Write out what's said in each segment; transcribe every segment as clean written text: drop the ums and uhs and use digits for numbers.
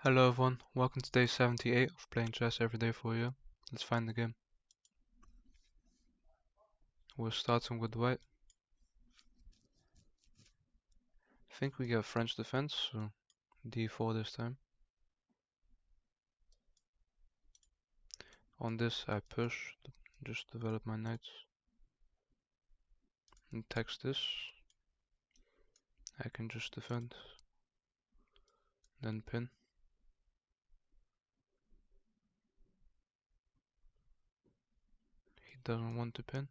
Hello everyone, welcome to day 78 of playing chess every day for you. Let's find the game. We're starting with white. I think we get French defense, so d4 this time. On this I push, just develop my knights. And text this. I can just defend. Then pin. He doesn't want to pin.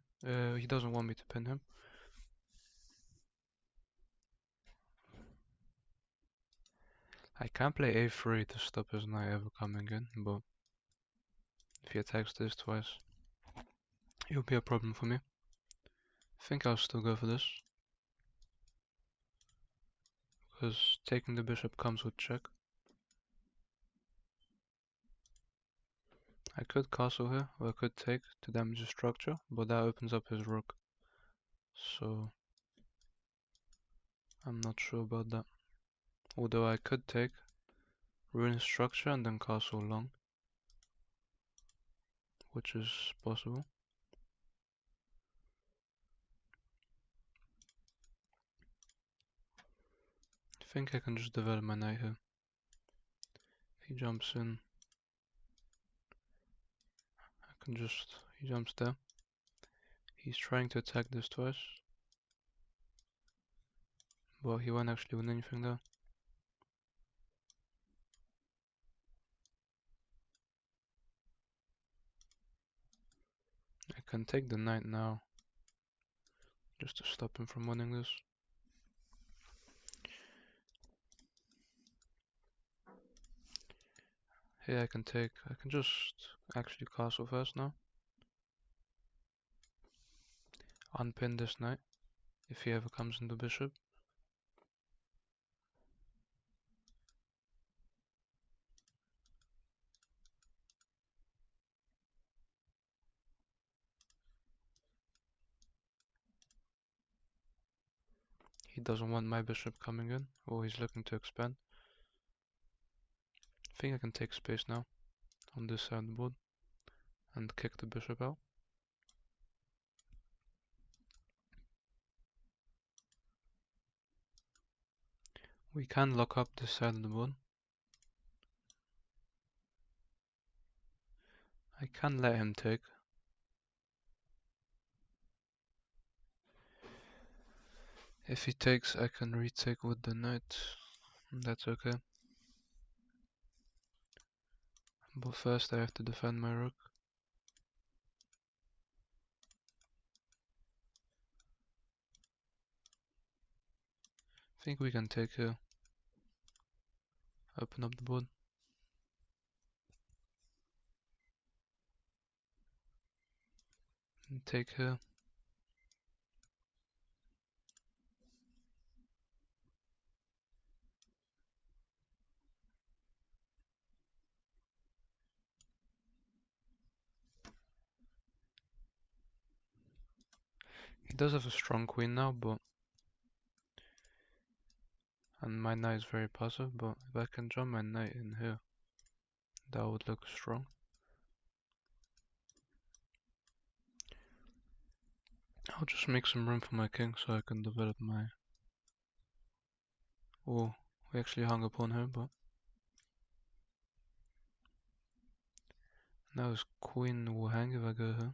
He doesn't want me to pin him. I can play a3 to stop his knight ever coming in, but if he attacks this twice, it'll be a problem for me. I think I'll still go for this, because taking the bishop comes with check. I could castle here, or I could take to damage the structure, but that opens up his rook. So I'm not sure about that. Although I could take, ruin his structure and then castle long, which is possible. I think I can just develop my knight here. If he jumps in, I can just, he jumps there. He's trying to attack this twice, but he won't actually win anything there. I can take the knight now, just to stop him from winning this. Here I can just actually castle first now. Unpin this knight, if he ever comes into bishop. He doesn't want my bishop coming in, or he's looking to expand. I think I can take space now, on this side of the board, and kick the bishop out. We can lock up this side of the board. I can let him take. If he takes, I can retake with the knight. That's okay. But first I have to defend my rook. I think we can take here. Open up the board. And take here. He does have a strong queen now, but... And my knight is very passive, but if I can jump my knight in here, that would look strong. I'll just make some room for my king so I can develop my... Oh, we actually hung upon her, but... Now his queen will hang if I go here.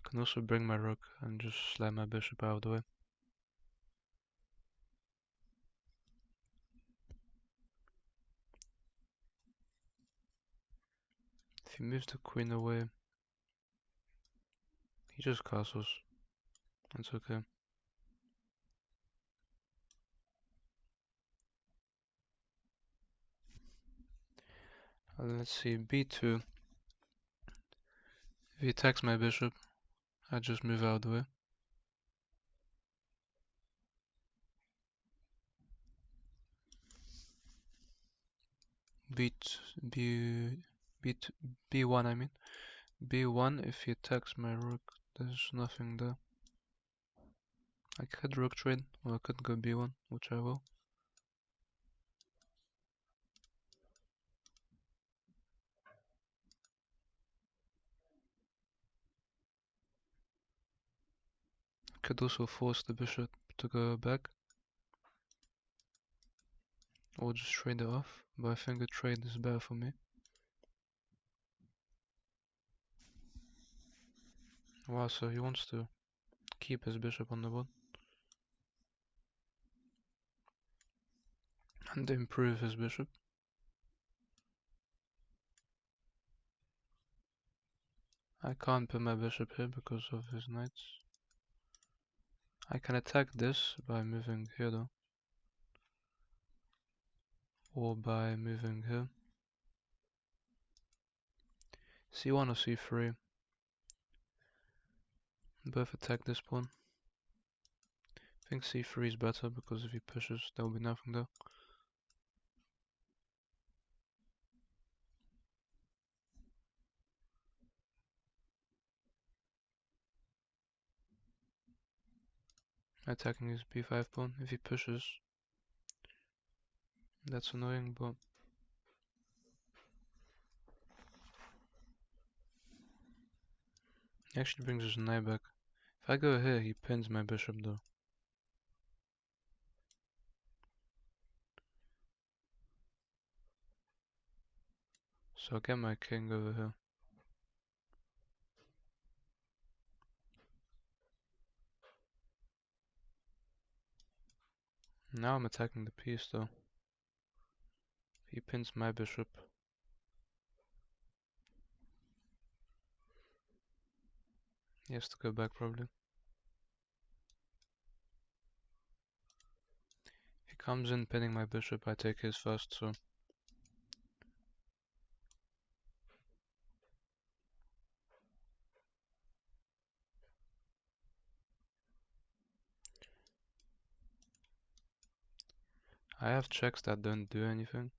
I can also bring my rook and just slide my bishop out of the way. If he moves the queen away, he just castles. That's okay. Let's see, b2. If he attacks my bishop, I just move out of the way. B, b, b1 I mean. b1, if he attacks my rook, there's nothing there. I could rook trade, or I could go b1, which I will. Could also force the bishop to go back, or just trade it off, but I think a trade is better for me. Wow, so he wants to keep his bishop on the board and improve his bishop. I can't put my bishop here because of his knights. I can attack this by moving here though, or by moving here. c1 or c3. Both attack this pawn. I think c3 is better because if he pushes, there will be nothing there. Attacking his b5 pawn. If he pushes, that's annoying, but he actually brings his knight back. If I go here, he pins my bishop though. So I'll get my king over here. Now I'm attacking the piece though. He pins my bishop. He has to go back probably. If he comes in pinning my bishop, I take his first, so I have checks that don't do anything.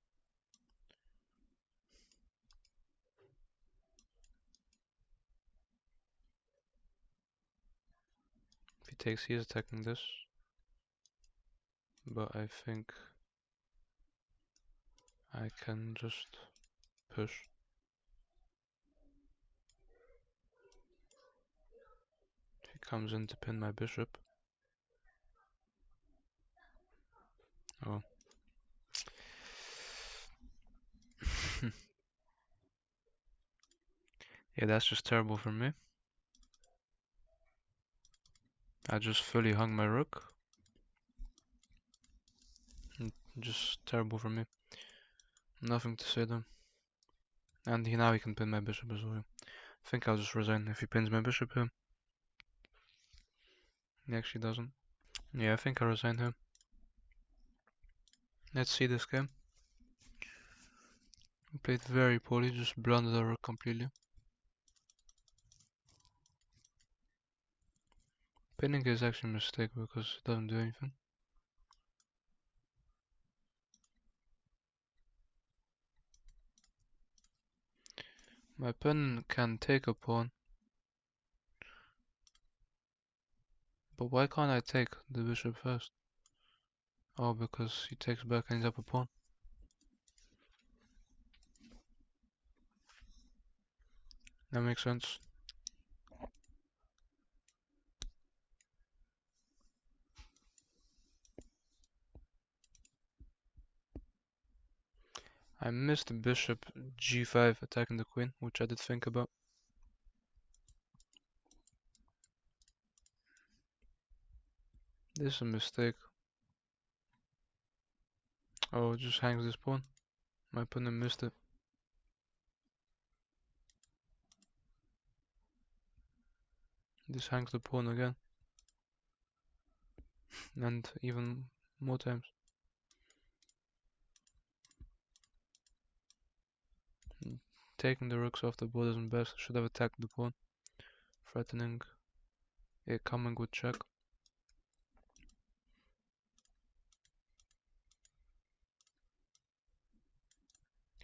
If he takes, he is attacking this. But I think I can just push. If he comes in to pin my bishop. Oh. Yeah, that's just terrible for me. I just fully hung my rook. Just terrible for me. Nothing to say though. And now he can pin my bishop as well. I think I'll just resign if he pins my bishop here. He actually doesn't. Yeah, I think I'll resign here. Let's see this game. I played very poorly, just blundered the rook completely. Pinning is actually a mistake because it doesn't do anything. My opponent can take a pawn. But why can't I take the bishop first? Oh, because he takes back and he's up a pawn. That makes sense. I missed the bishop g5 attacking the queen, which I did think about. This is a mistake. Oh, it just hangs this pawn. My opponent missed it. This hangs the pawn again. And even more times. Taking the rooks off the board isn't best. Should have attacked the pawn. Threatening it coming with check.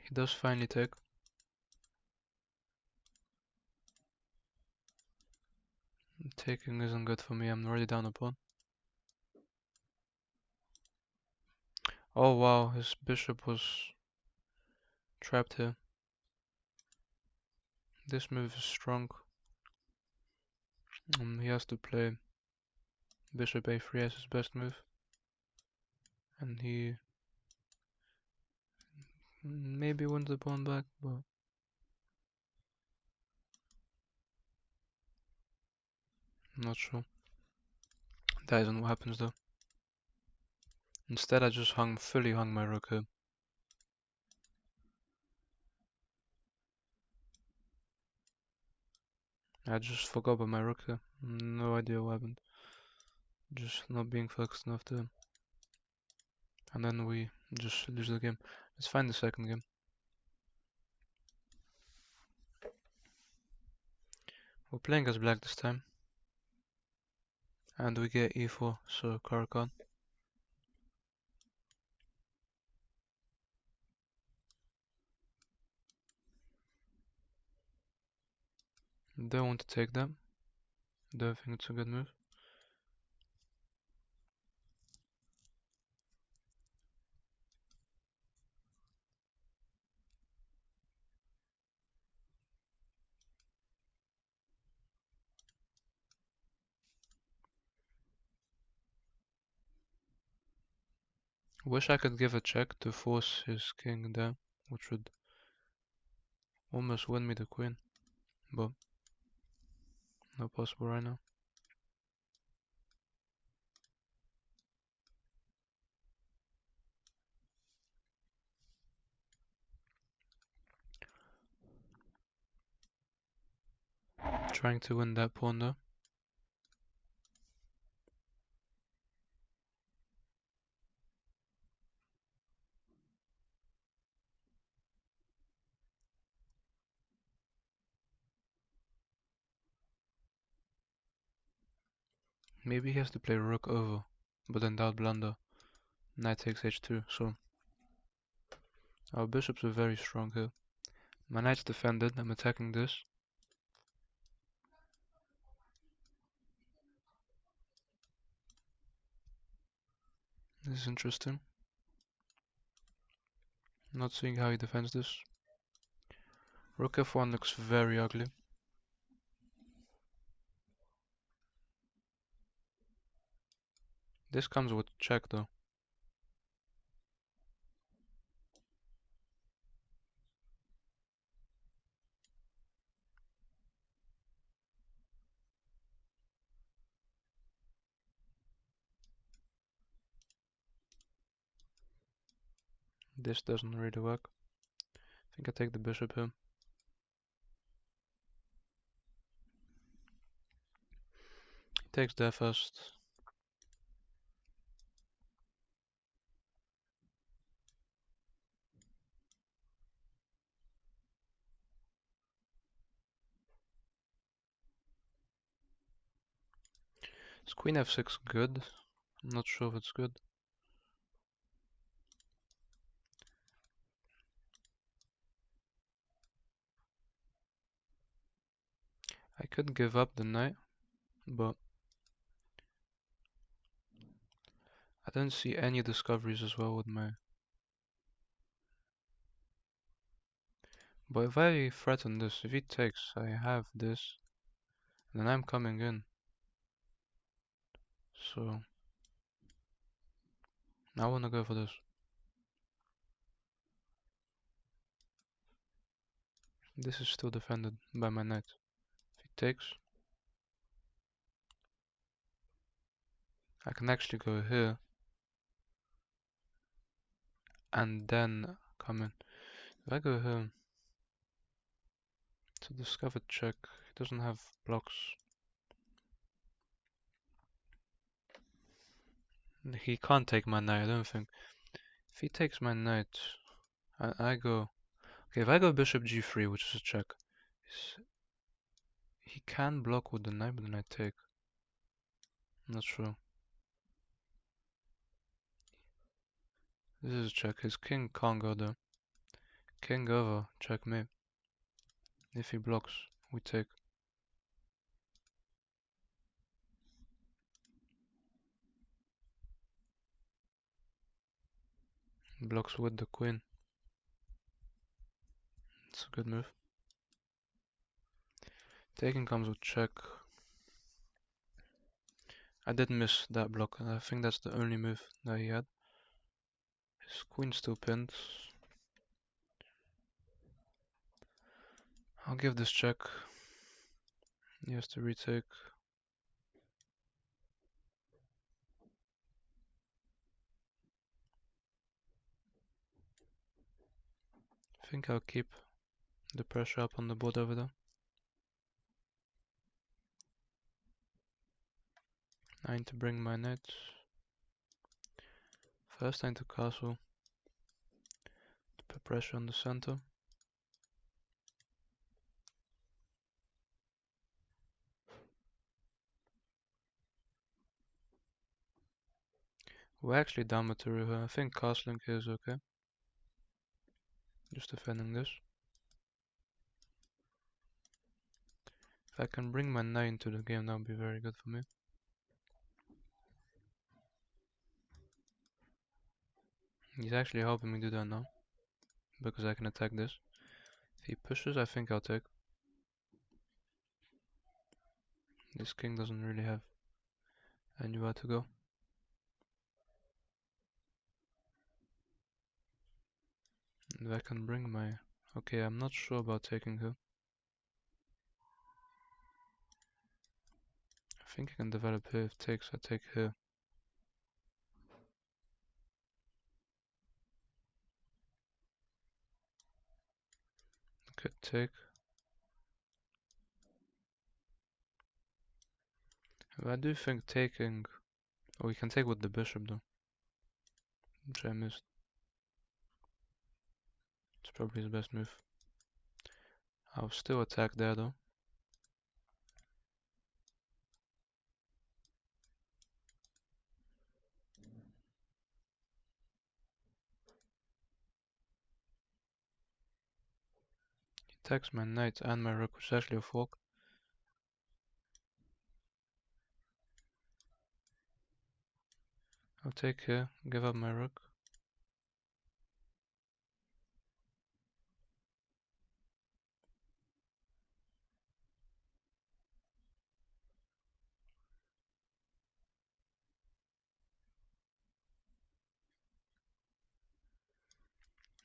He does finally take. Taking isn't good for me, I'm already down a pawn. Oh wow, his bishop was trapped here. This move is strong. He has to play bishop a3 as his best move. And he maybe wins the pawn back, but I'm not sure. That isn't what happens though. Instead I just fully hung my rook here. I just forgot about my rook here. No idea what happened. Just not being focused enough to him. And then we just lose the game. Let's find the second game. We're playing as black this time. And we get e4, so Caro-Kann. Don't want to take them. Don't think it's a good move. Wish I could give a check to force his king down, which would almost win me the queen, but not possible right now. Trying to win that pawn though. Maybe he has to play rook over, but then that would blunder. Knight takes h2, so our bishops are very strong here. My knight's defended, I'm attacking this. This is interesting. Not seeing how he defends this. Rook f1 looks very ugly. This comes with check though. This doesn't really work. I think I take the bishop here. He takes there first. Is queen f6 good? I'm not sure if it's good. I could give up the knight, but I don't see any discoveries as well with my... But if I threaten this, if he takes, I have this, and then I'm coming in. So I wanna go for this. This is still defended by my knight. If he takes, I can actually go here and then come in. If I go here, it's a discovered check. He doesn't have blocks. He can't take my knight, I don't think. If he takes my knight, I go... Okay, if I go bishop g3, which is a check, he can block with the knight, but the knight take. I'm not sure. This is a check. His king can't go there. King over, checkmate. If he blocks, we take. Blocks with the queen. It's a good move. Taking comes with check. I did miss that block, and I think that's the only move that he had. His queen's still pinned. I'll give this check. He has to retake. I think I'll keep the pressure up on the board over there. 9 to bring my knight. First I need to castle to put pressure on the center. We're actually down material here. I think castling here is okay. Just defending this. If I can bring my knight into the game, that would be very good for me. He's actually helping me do that now, because I can attack this. If he pushes, I think I'll take. This king doesn't really have anywhere to go. And I can bring my... Okay, I'm not sure about taking her. I think I can develop here. If it takes, I take here. Could take. I do think taking... Oh, we can take with the bishop though, which I missed. It's probably his best move. I'll still attack there though. He attacks my knight and my rook, which is actually a fork. I'll take here, give up my rook.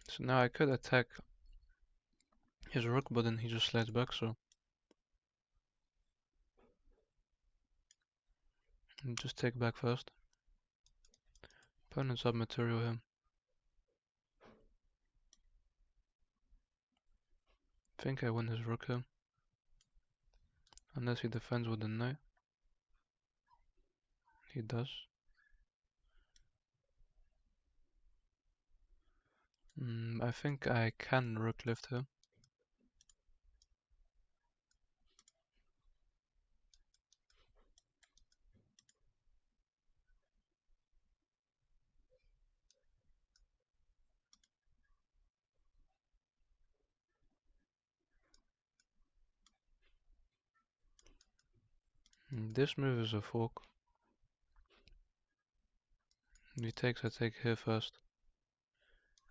So now I could attack his rook, but then he just slides back, so... Just take back first. Opponent's up material here. Think I win his rook here. Unless he defends with the knight. He does. I think I can rook lift here. This move is a fork. If he takes, I take here first.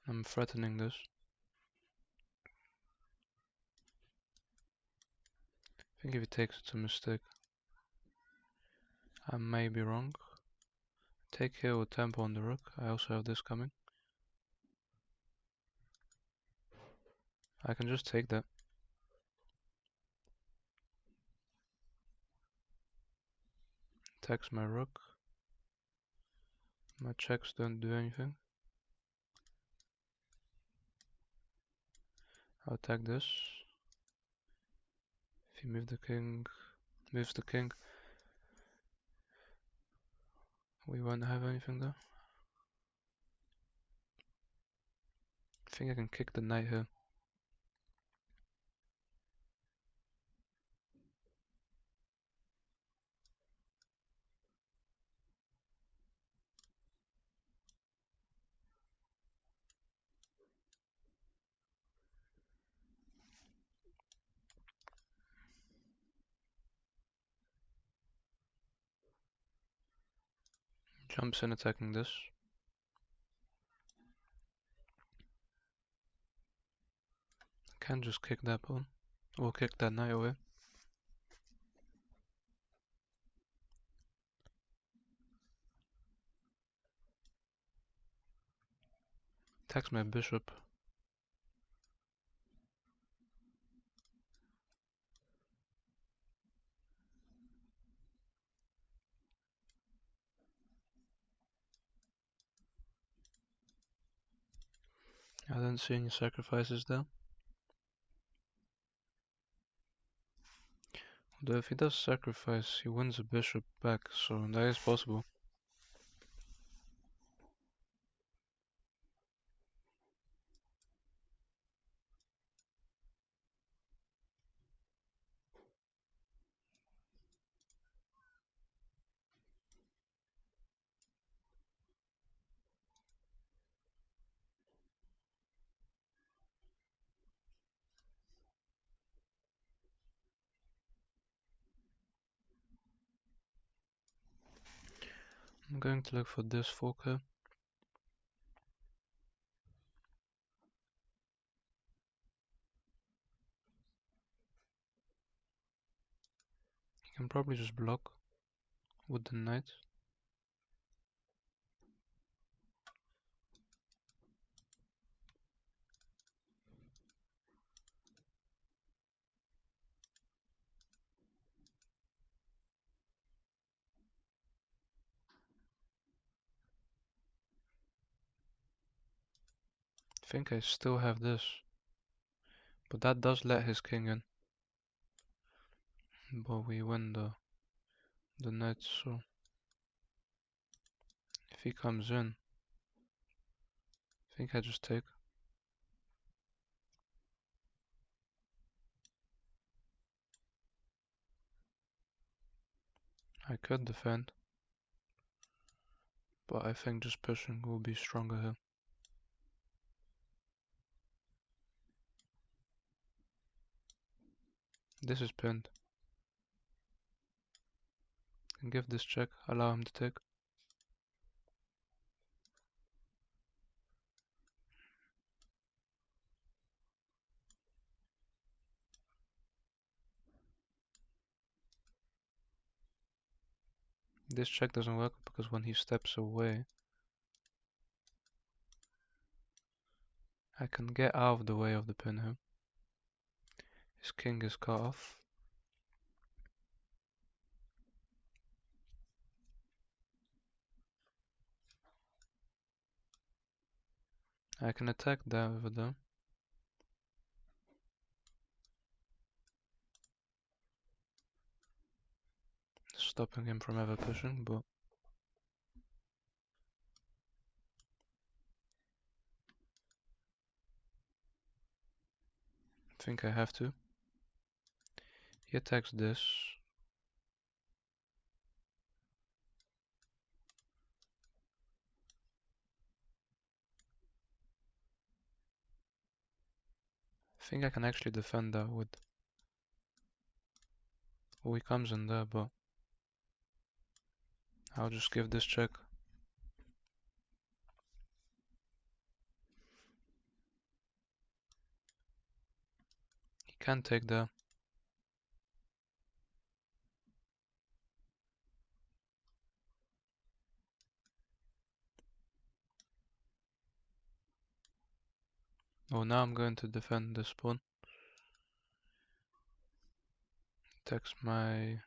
I'm threatening this. I think if he takes, it's a mistake. I may be wrong. Take here with tempo on the rook. I also have this coming. I can just take that. Attacks my rook. My checks don't do anything. I'll attack this. If he moves the king, we won't have anything there. I think I can kick the knight here. Jumps in attacking this. Can't just kick that pawn. Or kick that knight away. Attacks my bishop. I don't see any sacrifices there. Although if he does sacrifice, he wins a bishop back, so that is possible. I'm going to look for this fork here. He can probably just block with the knight. I think I still have this. But that does let his king in. But we win the knight, so if he comes in, I think I just take. I could defend, but I think just pushing will be stronger here. This is pinned. And give this check, allow him to take. This check doesn't work because when he steps away, I can get out of the way of the pin here. His king is cut off. I can attack that over there. Stopping him from ever pushing, but I think I have to. He attacks this. I think I can actually defend that with... Oh, he comes in there, but I'll just give this check. He can take that. Oh, now I'm going to defend this pawn. Attacks my...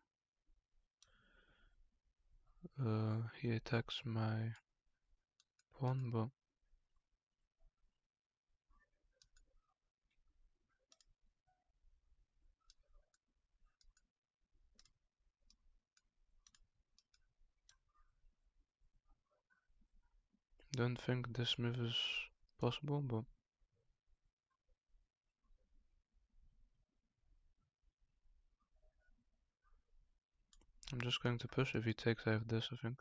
he attacks my pawn, but... Don't think this move is possible, but... I'm just going to push. If he takes, I have this, I think.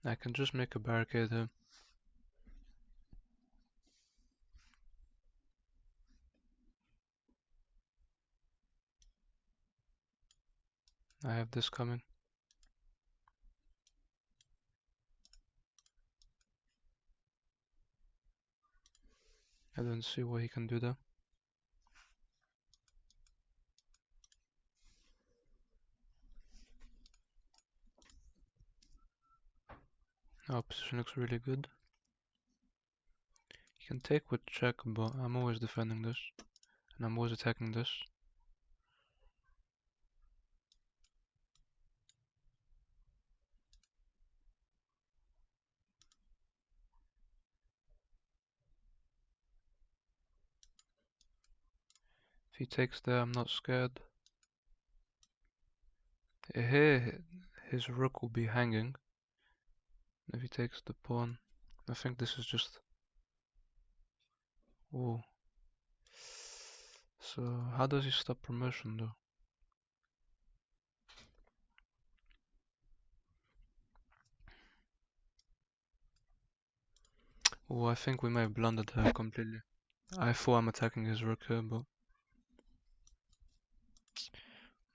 I can just make a barricade here. I have this coming. I don't see what he can do there. Our position looks really good. He can take with check, but I'm always defending this. And I'm always attacking this. If he takes there, I'm not scared. Here, his rook will be hanging. If he takes the pawn, I think this is just... Whoa. So, how does he stop promotion though? Oh, I think we may have blundered there completely. I thought I'm attacking his rook here, but...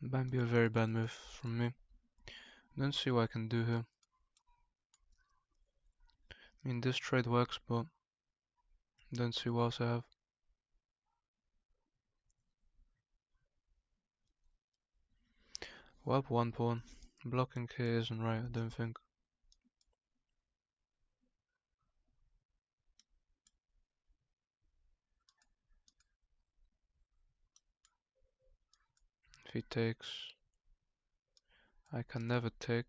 It might be a very bad move from me. Don't see what I can do here. I mean, this trade works, but... Don't see what else I have. Well, one pawn. Blocking here isn't right, I don't think. If he takes... I can never take.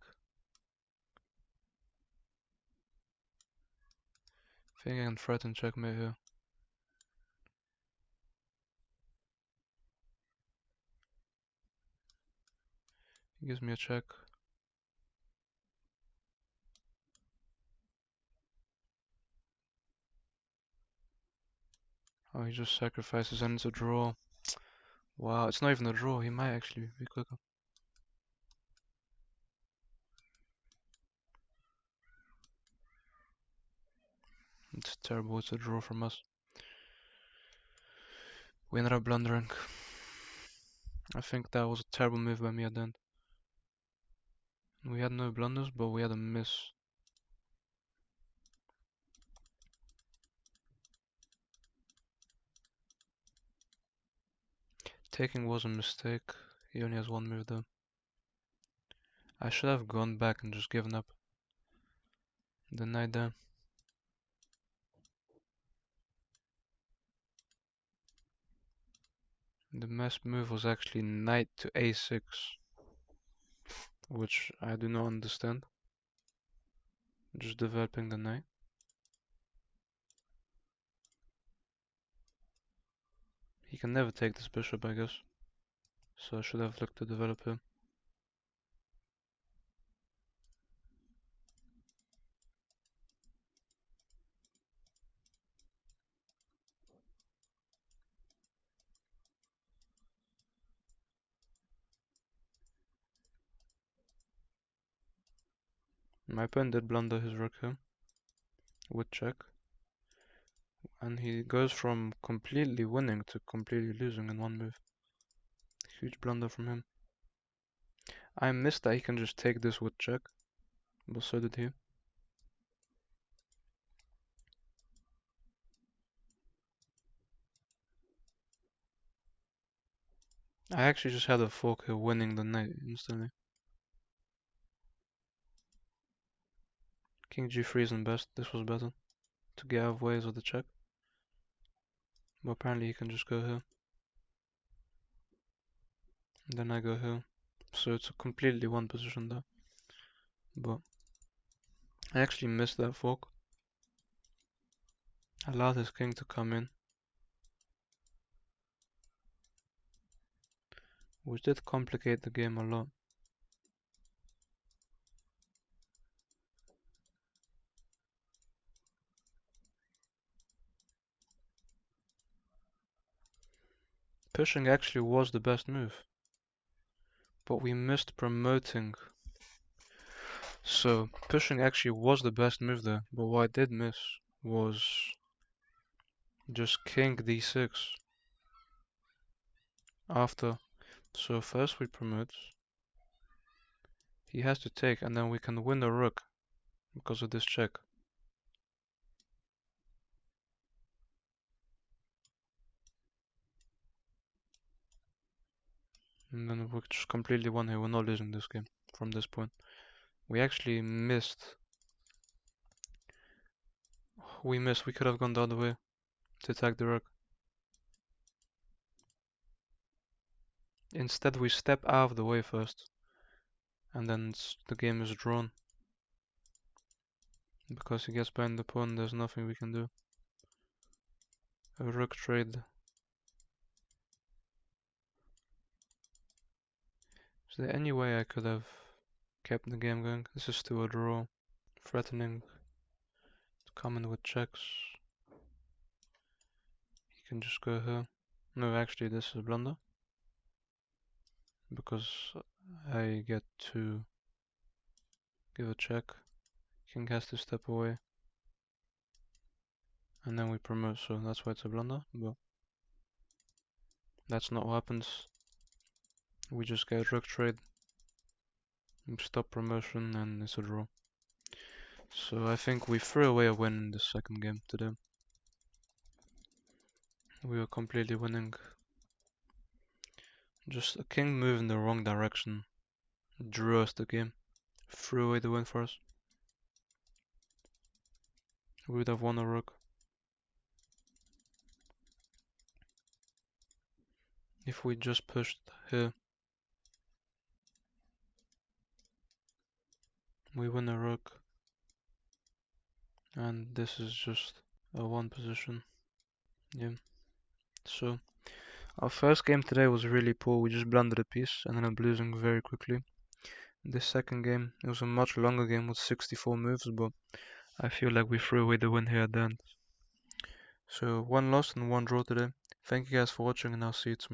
I think I can threaten checkmate here. He gives me a check. Oh, he just sacrifices and it's a draw. Wow, it's not even a draw, he might actually be quicker. It's terrible, it's a draw from us. We ended up blundering. I think that was a terrible move by me at the end. We had no blunders, but we had a miss. Taking was a mistake. He only has one move though. I should have gone back and just given up the knight there. The best move was actually knight to a6, which I do not understand. Just developing the knight. He can never take this bishop, I guess. So I should have looked to develop him. My opponent did blunder his rook here with check, and he goes from completely winning to completely losing in one move. Huge blunder from him. I missed that he can just take this with check, but so did he. I actually just had a fork here winning the knight instantly. King g3 isn't best, this was better. To get out of ways of the check. But apparently he can just go here. And then I go here. So it's a completely one position there. But I actually missed that fork. Allowed his king to come in. Which did complicate the game a lot. Pushing actually was the best move. But we missed promoting. So pushing actually was the best move there, but what I did miss was just king d6 after. So first we promote, he has to take, and then we can win the rook because of this check. And then we just completely won here, we're not losing this game from this point. We actually missed. We could have gone the other way to attack the rook. Instead we step out of the way first, and then the game is drawn. Because he gets behind the pawn, there's nothing we can do. A rook trade. Is there any way I could have kept the game going? This is still a draw. Threatening to come in with checks. He can just go here. No, actually this is a blunder. Because I get to give a check. King has to step away. And then we promote, so that's why it's a blunder. But that's not what happens. We just get rook trade. Stop promotion and it's a draw. So I think we threw away a win in the second game today. We were completely winning. Just a king move in the wrong direction drew us the game. Threw away the win for us. We would have won a rook. If we just pushed here. We win a rook. And this is just a one position. Yeah. So our first game today was really poor. We just blundered a piece and ended up losing very quickly. This second game, it was a much longer game with 64 moves, but I feel like we threw away the win here at the end. So one loss and one draw today. Thank you guys for watching, and I'll see you tomorrow.